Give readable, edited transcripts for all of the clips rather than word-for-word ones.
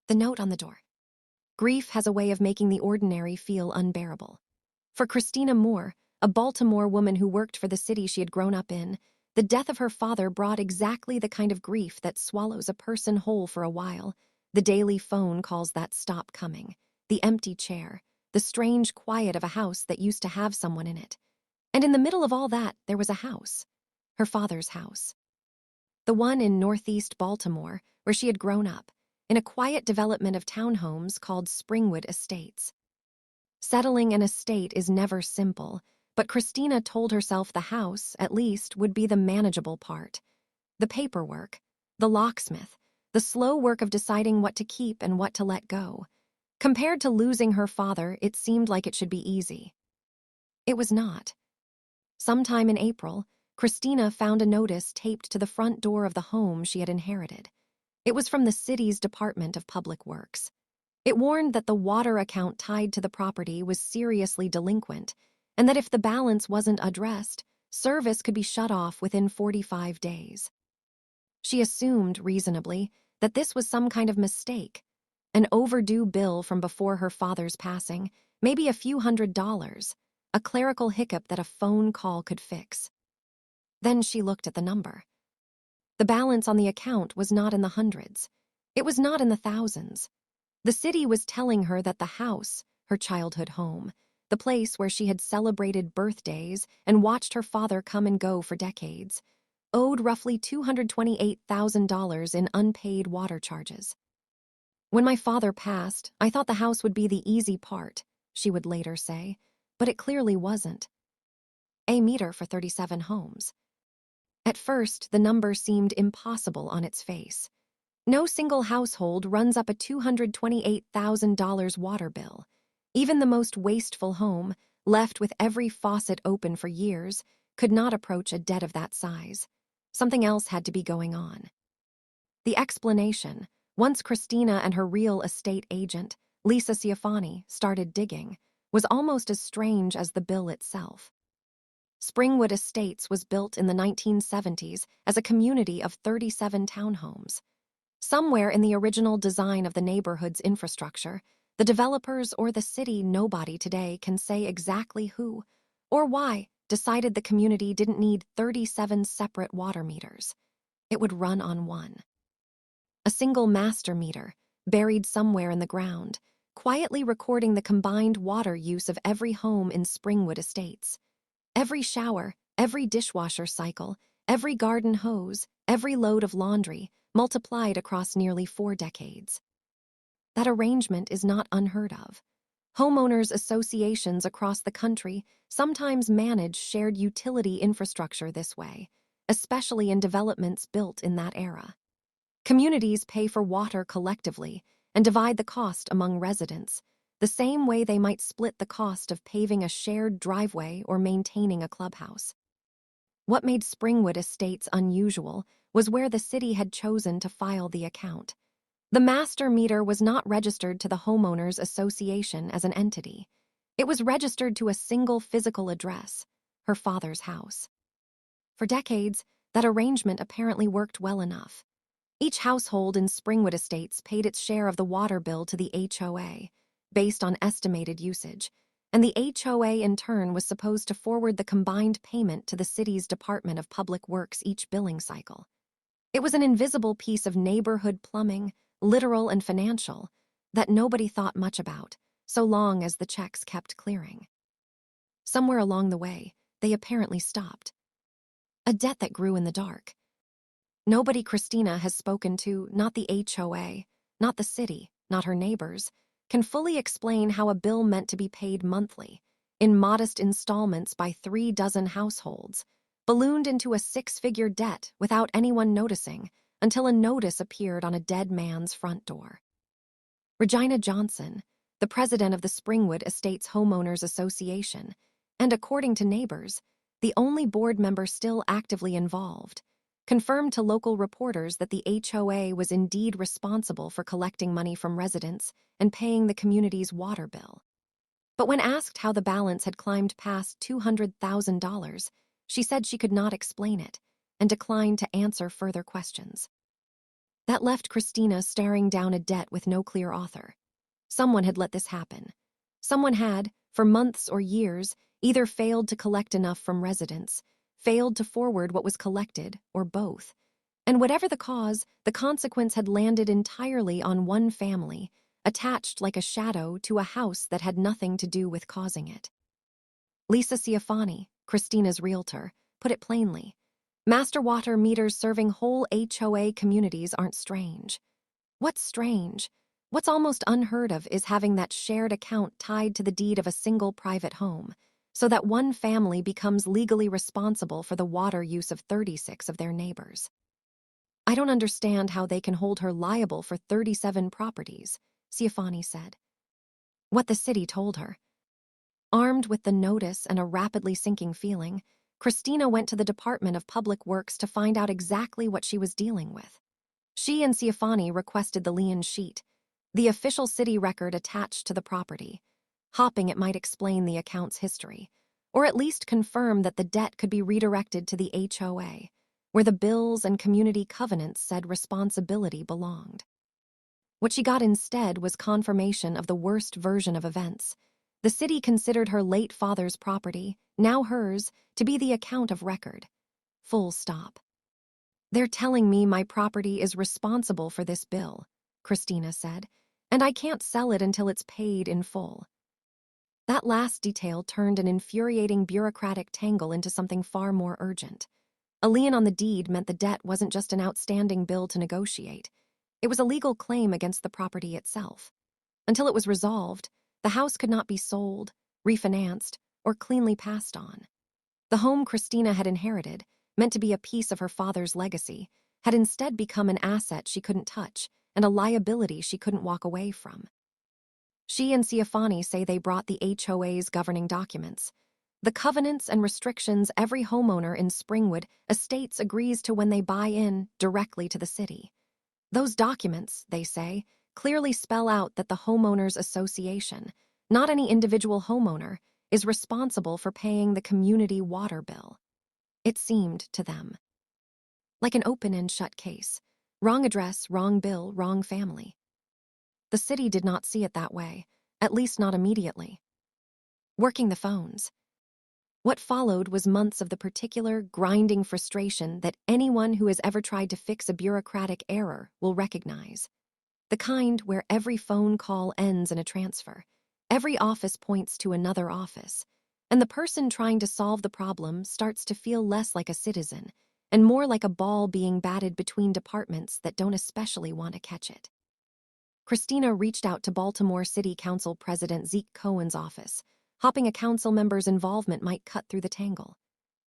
The note on the door. Grief has a way of making the ordinary feel unbearable. For Kristina Moore, a Baltimore woman who worked for the city she had grown up in, the death of her father brought exactly the kind of grief that swallows a person whole for a while. The daily phone calls that stop coming, the empty chair, the strange quiet of a house that used to have someone in it. And in the middle of all that, there was a house, her father's house. The one in northeast Baltimore, where she had grown up, in a quiet development of townhomes called Springwood Estates. Settling an estate is never simple, but Kristina told herself the house, at least, would be the manageable part. The paperwork, the locksmith, the slow work of deciding what to keep and what to let go. Compared to losing her father, it seemed like it should be easy. It was not. Sometime in April, Kristina found a notice taped to the front door of the home she had inherited. It was from the city's Department of Public Works. It warned that the water account tied to the property was seriously delinquent, and that if the balance wasn't addressed, service could be shut off within 45 days. She assumed, reasonably, that this was some kind of mistake, an overdue bill from before her father's passing, maybe a few $100s, a clerical hiccup that a phone call could fix. Then she looked at the number. The balance on the account was not in the hundreds. It was not in the thousands. The city was telling her that the house, her childhood home, the place where she had celebrated birthdays and watched her father come and go for decades, owed roughly $228,000 in unpaid water charges. When my father passed, I thought the house would be the easy part, she would later say, but it clearly wasn't. A meter for 37 homes. At first, the number seemed impossible on its face. No single household runs up a $228,000 water bill. Even the most wasteful home, left with every faucet open for years, could not approach a debt of that size. Something else had to be going on. The explanation, once Kristina and her real estate agent, Lisa Ciafani, started digging, was almost as strange as the bill itself. Springwood Estates was built in the 1970s as a community of 37 townhomes. Somewhere in the original design of the neighborhood's infrastructure, the developers or the city, nobody today can say exactly who or why decided the community didn't need 37 separate water meters. It would run on one. A single master meter, buried somewhere in the ground, quietly recording the combined water use of every home in Springwood Estates. Every shower, every dishwasher cycle, every garden hose, every load of laundry, multiplied across nearly 4 decades. That arrangement is not unheard of. Homeowners associations across the country sometimes manage shared utility infrastructure this way, especially in developments built in that era. Communities pay for water collectively and divide the cost among residents, the same way they might split the cost of paving a shared driveway or maintaining a clubhouse. What made Springwood Estates unusual was where the city had chosen to file the account. The master meter was not registered to the Homeowners Association as an entity. It was registered to a single physical address, her father's house. For decades, that arrangement apparently worked well enough. Each household in Springwood Estates paid its share of the water bill to the HOA, based on estimated usage, and the HOA in turn was supposed to forward the combined payment to the city's Department of Public Works each billing cycle. It was an invisible piece of neighborhood plumbing, literal and financial, that nobody thought much about, so long as the checks kept clearing. Somewhere along the way, they apparently stopped. A debt that grew in the dark. Nobody Kristina has spoken to, not the HOA, not the city, not her neighbors, can fully explain how a bill meant to be paid monthly, in modest installments by 3 dozen households, ballooned into a 6-figure debt without anyone noticing until a notice appeared on a dead man's front door. Regina Johnson, the president of the Springwood Estates Homeowners Association, and according to neighbors, the only board member still actively involved, confirmed to local reporters that the HOA was indeed responsible for collecting money from residents and paying the community's water bill. But when asked how the balance had climbed past $200,000, she said she could not explain it and declined to answer further questions. That left Kristina staring down a debt with no clear author. Someone had let this happen. Someone had, for months or years, either failed to collect enough from residents, failed to forward what was collected, or both. And whatever the cause, the consequence had landed entirely on one family, attached like a shadow to a house that had nothing to do with causing it. Lisa Ciafani, Kristina's realtor, put it plainly. Master water meters serving whole HOA communities aren't strange. What's strange, what's almost unheard of, is having that shared account tied to the deed of a single private home, so that one family becomes legally responsible for the water use of 36 of their neighbors. I don't understand how they can hold her liable for 37 properties, Ciafani said. What the city told her. Armed with the notice and a rapidly sinking feeling, Kristina went to the Department of Public Works to find out exactly what she was dealing with. She and Ciafani requested the lien sheet, the official city record attached to the property, hoping it might explain the account's history, or at least confirm that the debt could be redirected to the HOA, where the bills and community covenants said responsibility belonged. What she got instead was confirmation of the worst version of events. The city considered her late father's property, now hers, to be the account of record. Full stop. They're telling me my property is responsible for this bill, Kristina said, and I can't sell it until it's paid in full. That last detail turned an infuriating bureaucratic tangle into something far more urgent. A lien on the deed meant the debt wasn't just an outstanding bill to negotiate. It was a legal claim against the property itself. Until it was resolved, the house could not be sold, refinanced, or cleanly passed on. The home Kristina had inherited, meant to be a piece of her father's legacy, had instead become an asset she couldn't touch and a liability she couldn't walk away from. She and Ciafani say they brought the HOA's governing documents, the covenants and restrictions every homeowner in Springwood Estates agrees to when they buy in directly to the city. Those documents, they say, clearly spell out that the homeowners association, not any individual homeowner, is responsible for paying the community water bill. It seemed to them like an open and shut case. Wrong address, wrong bill, wrong family. The city did not see it that way, at least not immediately. Working the phones. What followed was months of the particular, grinding frustration that anyone who has ever tried to fix a bureaucratic error will recognize. The kind where every phone call ends in a transfer, every office points to another office, and the person trying to solve the problem starts to feel less like a citizen and more like a ball being batted between departments that don't especially want to catch it. Kristina reached out to Baltimore City Council President Zeke Cohen's office, hoping a council member's involvement might cut through the tangle.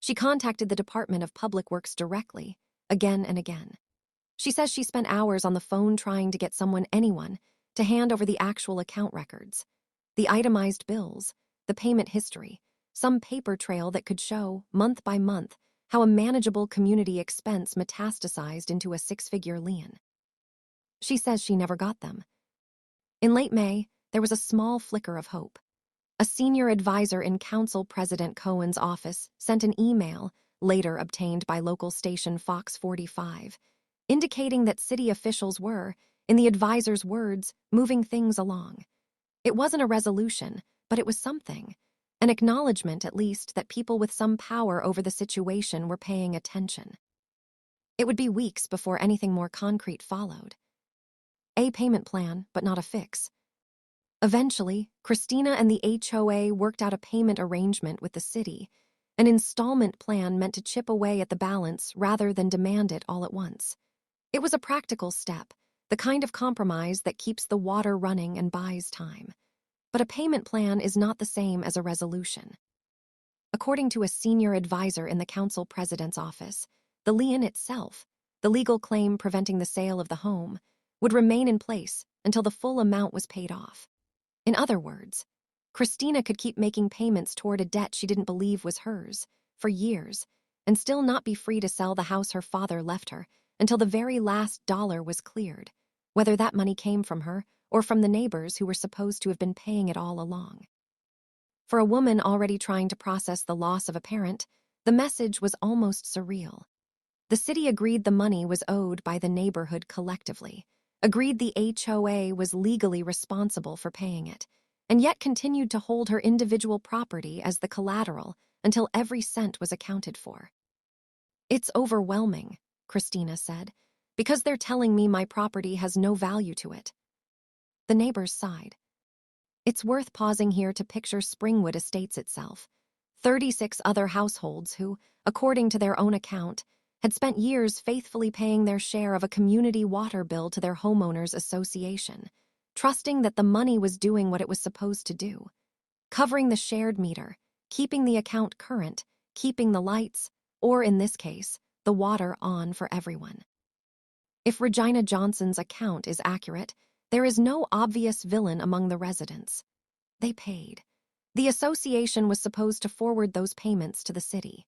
She contacted the Department of Public Works directly, again and again. She says she spent hours on the phone trying to get anyone, to hand over the actual account records, the itemized bills, the payment history, some paper trail that could show, month by month, how a manageable community expense metastasized into a six-figure lien. She says she never got them. In late May, there was a small flicker of hope. A senior advisor in Council President Cohen's office sent an email, later obtained by local station Fox 45, indicating that city officials were, in the advisor's words, moving things along. It wasn't a resolution, but it was something. An acknowledgement, at least, that people with some power over the situation were paying attention. It would be weeks before anything more concrete followed. A payment plan, but not a fix. Eventually, Kristina and the HOA worked out a payment arrangement with the city, an installment plan meant to chip away at the balance rather than demand it all at once. It was a practical step, the kind of compromise that keeps the water running and buys time. But a payment plan is not the same as a resolution. According to a senior advisor in the council president's office, the lien itself, the legal claim preventing the sale of the home, would remain in place until the full amount was paid off. In other words, Kristina could keep making payments toward a debt she didn't believe was hers for years and still not be free to sell the house her father left her until the very last dollar was cleared, whether that money came from her or from the neighbors who were supposed to have been paying it all along. For a woman already trying to process the loss of a parent, the message was almost surreal. The city agreed the money was owed by the neighborhood collectively, agreed the HOA was legally responsible for paying it, and yet continued to hold her individual property as the collateral until every cent was accounted for. "It's overwhelming," Kristina said, "because they're telling me my property has no value to it." The neighbors sighed. It's worth pausing here to picture Springwood Estates itself. 36 other households who, according to their own account, had spent years faithfully paying their share of a community water bill to their homeowners association, trusting that the money was doing what it was supposed to do, covering the shared meter, keeping the account current, keeping the lights, or in this case, the water on for everyone. If Regina Johnson's account is accurate, there is no obvious villain among the residents. They paid. The association was supposed to forward those payments to the city.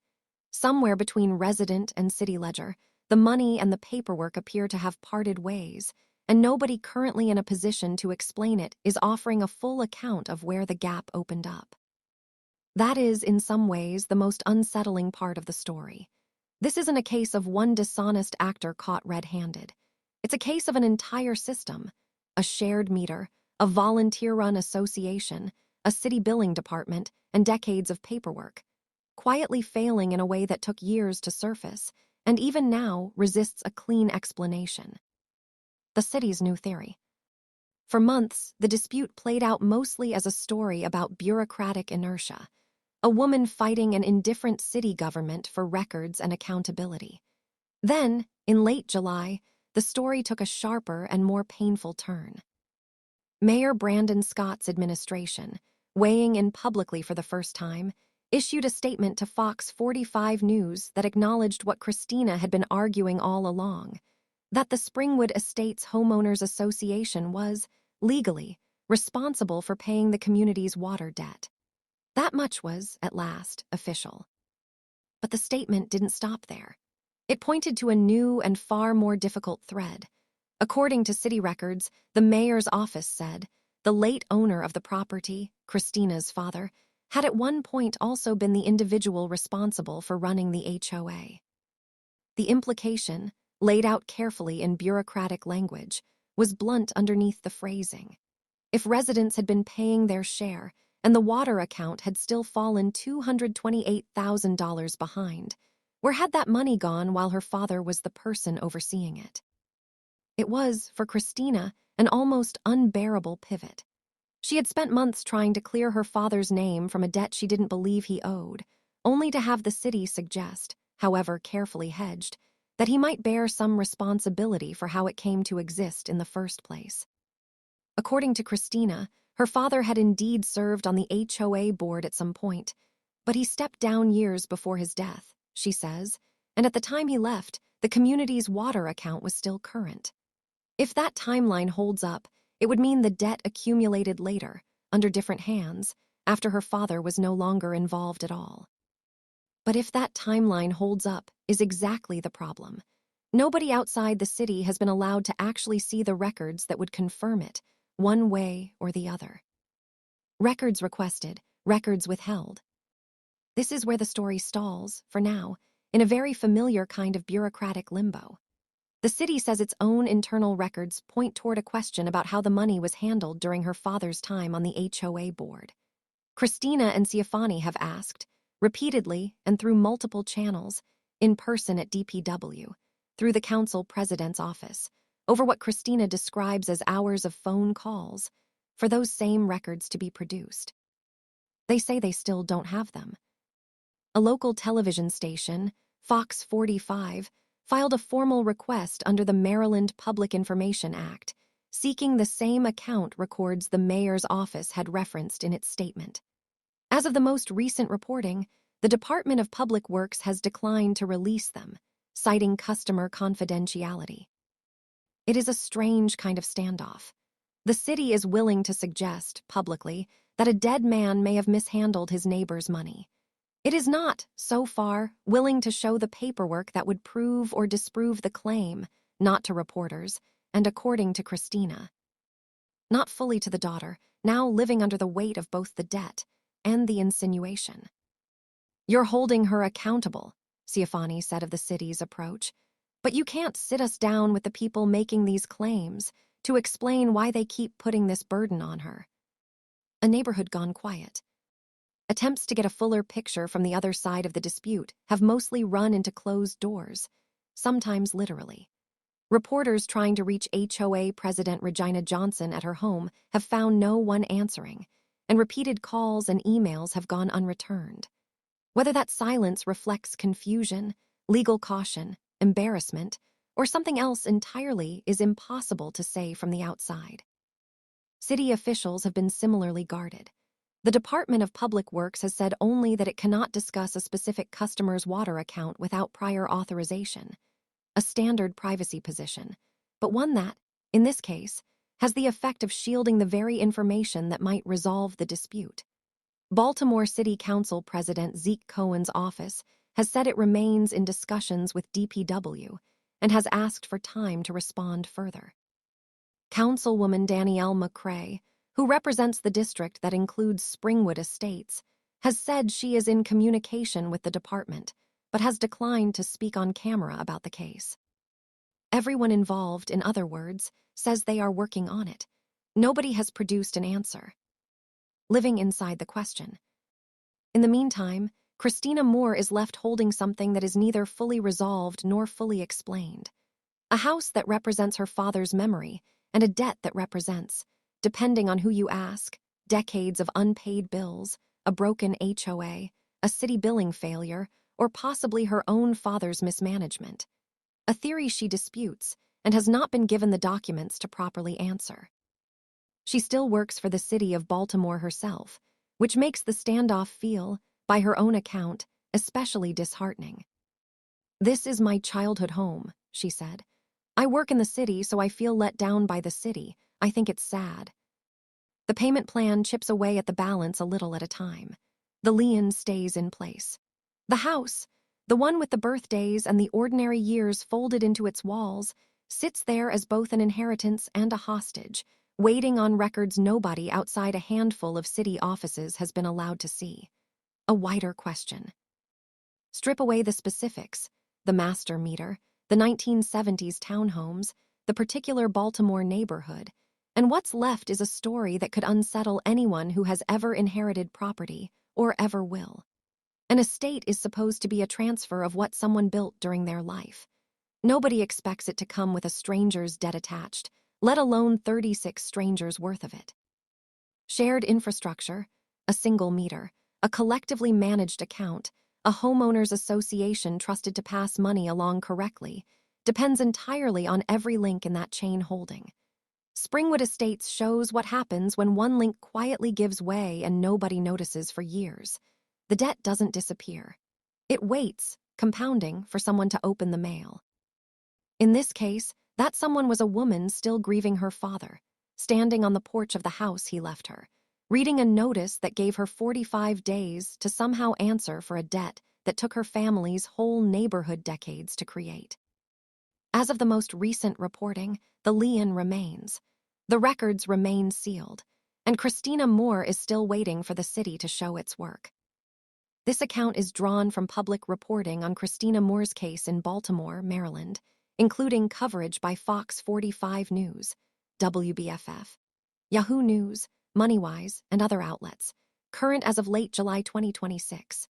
Somewhere between resident and city ledger, the money and the paperwork appear to have parted ways, and nobody currently in a position to explain it is offering a full account of where the gap opened up. That is, in some ways, the most unsettling part of the story. This isn't a case of one dishonest actor caught red-handed. It's a case of an entire system, a shared meter, a volunteer-run association, a city billing department, and decades of paperwork, quietly failing in a way that took years to surface, and even now resists a clean explanation. The city's new theory. For months, the dispute played out mostly as a story about bureaucratic inertia, a woman fighting an indifferent city government for records and accountability. Then, in late July, the story took a sharper and more painful turn. Mayor Brandon Scott's administration, weighing in publicly for the first time, issued a statement to Fox 45 News that acknowledged what Kristina had been arguing all along, that the Springwood Estates Homeowners Association was, legally, responsible for paying the community's water debt. That much was, at last, official. But the statement didn't stop there. It pointed to a new and far more difficult thread. According to city records, the mayor's office said the late owner of the property, Kristina's father, had at one point also been the individual responsible for running the HOA. The implication, laid out carefully in bureaucratic language, was blunt underneath the phrasing. If residents had been paying their share and the water account had still fallen $228,000 behind, where had that money gone while her father was the person overseeing it? It was, for Kristina, an almost unbearable pivot. She had spent months trying to clear her father's name from a debt she didn't believe he owed, only to have the city suggest, however carefully hedged, that he might bear some responsibility for how it came to exist in the first place. According to Kristina, her father had indeed served on the HOA board at some point, but he stepped down years before his death, she says, and at the time he left, the community's water account was still current. If that timeline holds up, it would mean the debt accumulated later, under different hands, after her father was no longer involved at all. But if that timeline holds up is exactly the problem. Nobody outside the city has been allowed to actually see the records that would confirm it, one way or the other. Records requested, records withheld. This is where the story stalls, for now, in a very familiar kind of bureaucratic limbo. The city says its own internal records point toward a question about how the money was handled during her father's time on the HOA board. Kristina and Siafani have asked, repeatedly and through multiple channels, in person at DPW, through the council president's office, over what Kristina describes as hours of phone calls, for those same records to be produced. They say they still don't have them. A local television station, Fox 45, filed a formal request under the Maryland Public Information Act, seeking the same account records the mayor's office had referenced in its statement. As of the most recent reporting, the Department of Public Works has declined to release them, citing customer confidentiality. It is a strange kind of standoff. The city is willing to suggest, publicly, that a dead man may have mishandled his neighbor's money. It is not, so far, willing to show the paperwork that would prove or disprove the claim, not to reporters, and according to Kristina. Not fully to the daughter, now living under the weight of both the debt and the insinuation. "You're holding her accountable," Ciafani said of the city's approach. But you can't sit us down with the people making these claims to explain why they keep putting this burden on her. A neighborhood gone quiet. Attempts to get a fuller picture from the other side of the dispute have mostly run into closed doors, sometimes literally. Reporters trying to reach HOA President Regina Johnson at her home have found no one answering, and repeated calls and emails have gone unreturned. Whether that silence reflects confusion, legal caution, embarrassment, or something else entirely is impossible to say from the outside. City officials have been similarly guarded. The Department of Public Works has said only that it cannot discuss a specific customer's water account without prior authorization, a standard privacy position, but one that, in this case, has the effect of shielding the very information that might resolve the dispute. Baltimore City Council President Zeke Cohen's office has said it remains in discussions with DPW and has asked for time to respond further. Councilwoman Danielle McCrae, who represents the district that includes Springwood Estates, has said she is in communication with the department, but has declined to speak on camera about the case. Everyone involved, in other words, says they are working on it. Nobody has produced an answer. Living inside the question. In the meantime, Kristina Moore is left holding something that is neither fully resolved nor fully explained. A house that represents her father's memory and a debt that represents, depending on who you ask, decades of unpaid bills, a broken HOA, a city billing failure, or possibly her own father's mismanagement. A theory she disputes and has not been given the documents to properly answer. She still works for the city of Baltimore herself, which makes the standoff feel, by her own account, especially disheartening. "This is my childhood home," she said. "I work in the city, so I feel let down by the city. I think it's sad." The payment plan chips away at the balance a little at a time. The lien stays in place. The house, the one with the birthdays and the ordinary years folded into its walls, sits there as both an inheritance and a hostage, waiting on records nobody outside a handful of city offices has been allowed to see. A wider question. Strip away the specifics, the master meter, the 1970s townhomes, the particular Baltimore neighborhood, and what's left is a story that could unsettle anyone who has ever inherited property or ever will. An estate is supposed to be a transfer of what someone built during their life. Nobody expects it to come with a stranger's debt attached, let alone 36 strangers' worth of it. Shared infrastructure, a single meter, a collectively managed account, a homeowners association trusted to pass money along correctly, depends entirely on every link in that chain holding. Springwood Estates shows what happens when one link quietly gives way and nobody notices for years. The debt doesn't disappear. It waits, compounding, for someone to open the mail. In this case, that someone was a woman still grieving her father, standing on the porch of the house he left her, reading a notice that gave her 45 days to somehow answer for a debt that took her family's whole neighborhood decades to create. As of the most recent reporting, the lien remains. The records remain sealed, and Kristina Moore is still waiting for the city to show its work. This account is drawn from public reporting on Kristina Moore's case in Baltimore, Maryland, including coverage by Fox 45 News, WBFF, Yahoo News, MoneyWise, and other outlets, current as of late July 2026.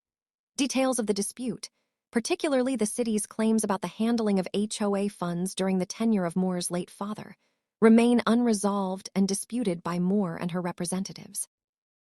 Details of the dispute, particularly the city's claims about the handling of HOA funds during the tenure of Moore's late father, remain unresolved and disputed by Moore and her representatives.